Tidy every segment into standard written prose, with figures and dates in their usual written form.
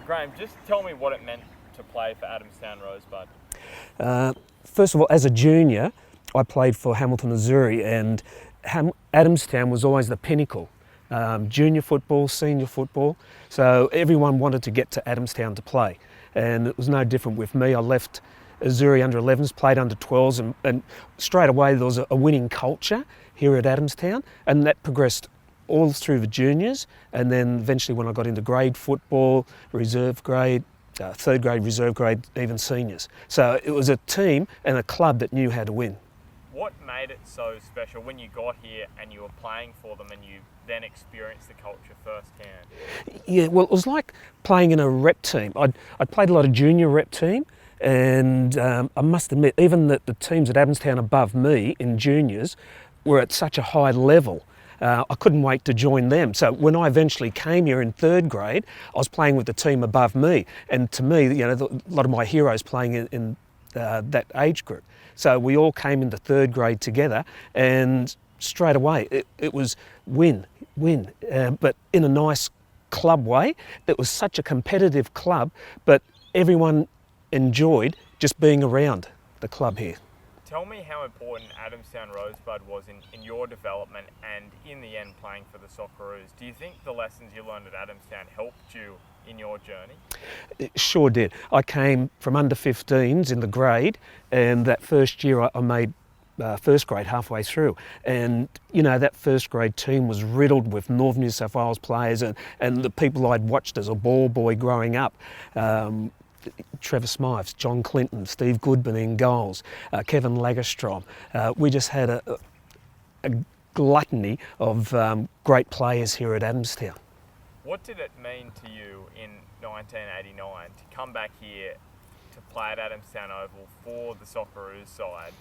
Graham, just tell me what it meant to play for Adamstown Rosebud. First of all, as a junior, I played for Hamilton, Missouri, and Adamstown was always the pinnacle. Junior football, senior football, so everyone wanted to get to Adamstown to play. And it was no different with me. I left Missouri under 11s, played under 12s, and straight away there was a winning culture here at Adamstown, and that progressed all through the juniors, and then eventually when I got into grade football, reserve grade, third grade, reserve grade, even seniors. So it was a team and a club that knew how to win. What made it so special when you got here and you were playing for them and you then experienced the culture firsthand? Yeah, well, it was like playing in a rep team. I'd played a lot of junior rep team, and I must admit, even the teams at Adamstown above me in juniors were at such a high level. I couldn't wait to join them. So when I eventually came here in third grade, I was playing with the team above me. And to me, you know, a lot of my heroes playing in that age group. So we all came into third grade together, and straight away it was win, but in a nice club way. It was such a competitive club, but everyone enjoyed just being around the club here. Tell me how important Adamstown Rosebud was in your development and in the end playing for the Socceroos. Do you think the lessons you learned at Adamstown helped you in your journey? It sure did. I came from under 15s in the grade, and that first year I made first grade halfway through, and you know that first grade team was riddled with North New South Wales players and the people I'd watched as a ball boy growing up. Trevor Smythes, John Clinton, Steve Goodman in goals, Kevin Lagerstrom. We just had a gluttony of great players here at Adamstown. What did it mean to you in 1989 to come back here to play at Adamstown Oval for the Socceroos side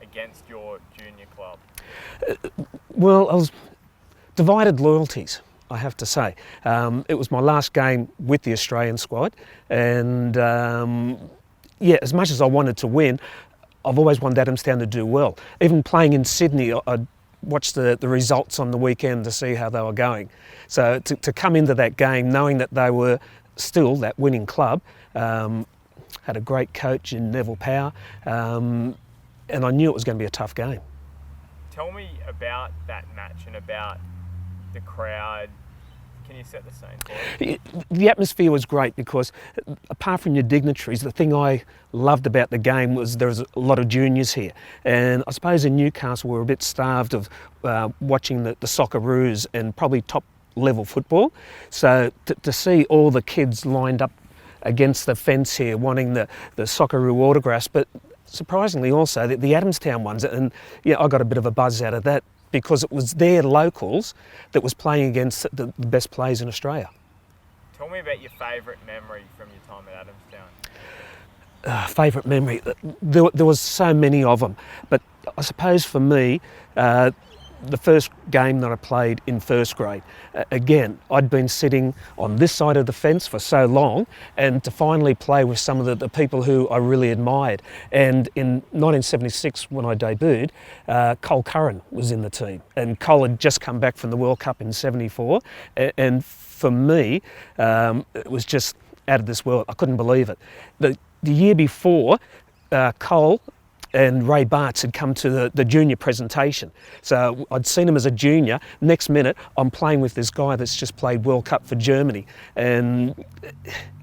against your junior club? Well, I was divided loyalties, I have to say. It was my last game with the Australian squad, and yeah, as much as I wanted to win, I've always wanted Adamstown to do well. Even playing in Sydney, I'd watch the results on the weekend to see how they were going. So to come into that game knowing that they were still that winning club, had a great coach in Neville Power, and I knew it was going to be a tough game. Tell me about that match and about the crowd. Can you set the scene for us? The atmosphere was great because apart from your dignitaries, the thing I loved about the game was there was a lot of juniors here. And I suppose in Newcastle we were a bit starved of watching the Socceroos and probably top level football. So to see all the kids lined up against the fence here wanting the Socceroo autographs, but surprisingly also the Adamstown ones. And yeah, I got a bit of a buzz out of that, because it was their locals that was playing against the best players in Australia. Tell me about your favourite memory from your time at Adamstown. Favourite memory? There was so many of them, but I suppose for me, the first game that I played in first grade, again, I'd been sitting on this side of the fence for so long, and to finally play with some of the people who I really admired. And in 1976, when I debuted, Cole Curran was in the team, and Cole had just come back from the World Cup in '74, and for me, it was just out of this world. I couldn't believe it. The year before, Cole and Ray Bartz had come to the junior presentation. So I'd seen him as a junior. Next minute, I'm playing with this guy that's just played World Cup for Germany. And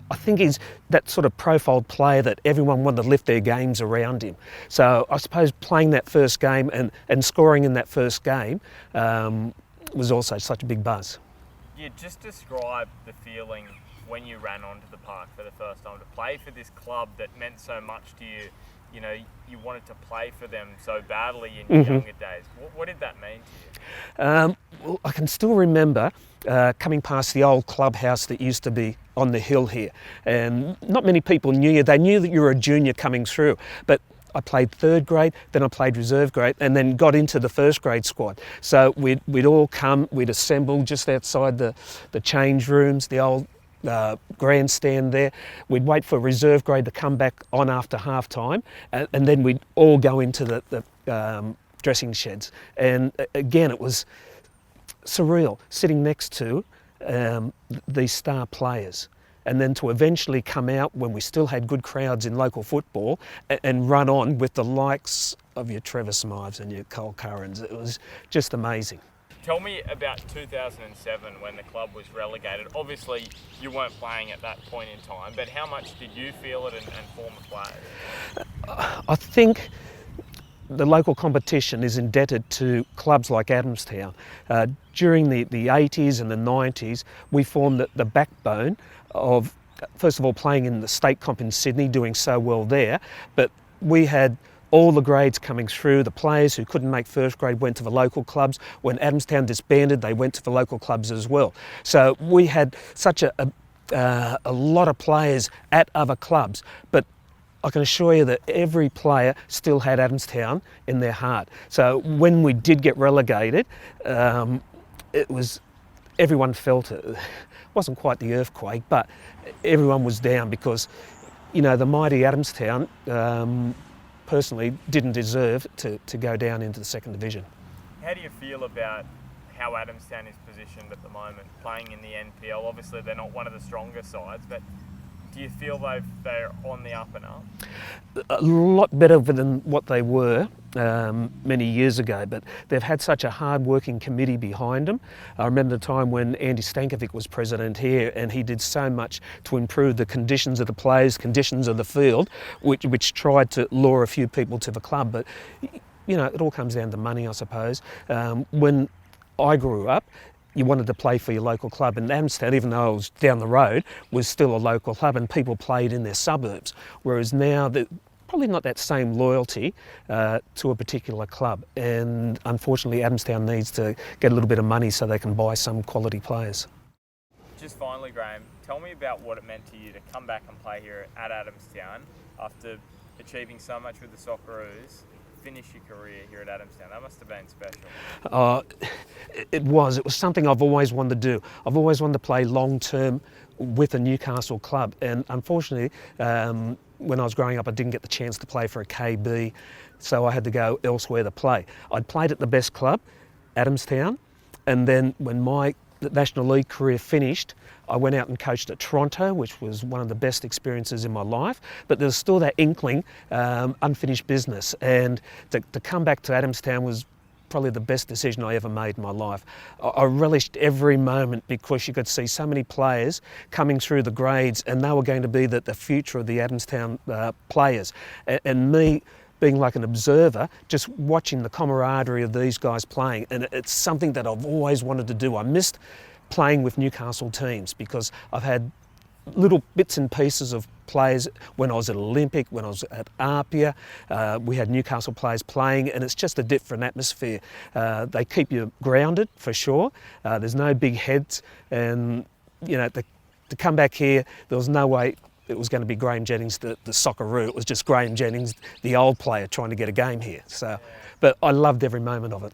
I think he's that sort of profiled player that everyone wanted to lift their games around him. So I suppose playing that first game and scoring in that first game was also such a big buzz. You just describe the feeling when you ran onto the park for the first time to play for this club that meant so much to you. You know, you wanted to play for them so badly in your younger days. What did that mean to you? Well, I can still remember coming past the old clubhouse that used to be on the hill here, and not many people knew you. They knew that you were a junior coming through, but I played third grade, then I played reserve grade, and then got into the first grade squad. So we'd all come, we'd assemble just outside the change rooms, the old grandstand there. We'd wait for reserve grade to come back on after half time, and then we'd all go into the dressing sheds. And again, it was surreal sitting next to these star players. and then to eventually come out when we still had good crowds in local football and run on with the likes of your Trevor Smythes and your Cole Currans. It was just amazing. Tell me about 2007 when the club was relegated. Obviously, you weren't playing at that point in time, but how much did you feel it and former players? I think the local competition is indebted to clubs like Adamstown. During the 80s and the 90s, we formed the backbone of, first of all, playing in the state comp in Sydney, doing so well there, but we had all the grades coming through. The players who couldn't make first grade went to the local clubs. When Adamstown disbanded, they went to the local clubs as well. So we had such a lot of players at other clubs, but I can assure you that every player still had Adamstown in their heart. So when we did get relegated, it was, everyone felt it. It wasn't quite the earthquake, but everyone was down because, you know, the mighty Adamstown personally didn't deserve to go down into the second division. How do you feel about how Adamstown is positioned at the moment, playing in the NPL? Obviously they're not one of the stronger sides, but do you feel they're on the up and up? A lot better than what they were many years ago, but they've had such a hard-working committee behind them. I remember the time when Andy Stankovic was president here, and he did so much to improve the conditions of the players, conditions of the field, which tried to lure a few people to the club. But, you know, it all comes down to money, I suppose. When I grew up, you wanted to play for your local club, and Adamstown, even though it was down the road, was still a local club, and people played in their suburbs. Whereas now, probably not that same loyalty to a particular club, and unfortunately Adamstown needs to get a little bit of money so they can buy some quality players. Just finally, Graham, tell me about what it meant to you to come back and play here at Adamstown after achieving so much with the Socceroos. Finish your career here at Adamstown. That must have been special. It was something I've always wanted to do. I've always wanted to play long term with a Newcastle club, and unfortunately when I was growing up I didn't get the chance to play for a KB, so I had to go elsewhere to play. I'd played at the best club, Adamstown, and then when my National League career finished, I went out and coached at Toronto, which was one of the best experiences in my life, but there's still that inkling, unfinished business, and to come back to Adamstown was probably the best decision I ever made in my life. I relished every moment because you could see so many players coming through the grades, and they were going to be the future of the Adamstown players, and me being like an observer, just watching the camaraderie of these guys playing, and it's something that I've always wanted to do. I missed playing with Newcastle teams because I've had little bits and pieces of players when I was at Olympic, when I was at Apia. We had Newcastle players playing, and it's just a different atmosphere. They keep you grounded for sure. There's no big heads, and you know, to come back here, there was no way it was going to be Graham Jennings, the Socceroo. It was just Graham Jennings, the old player, trying to get a game here. So, but I loved every moment of it.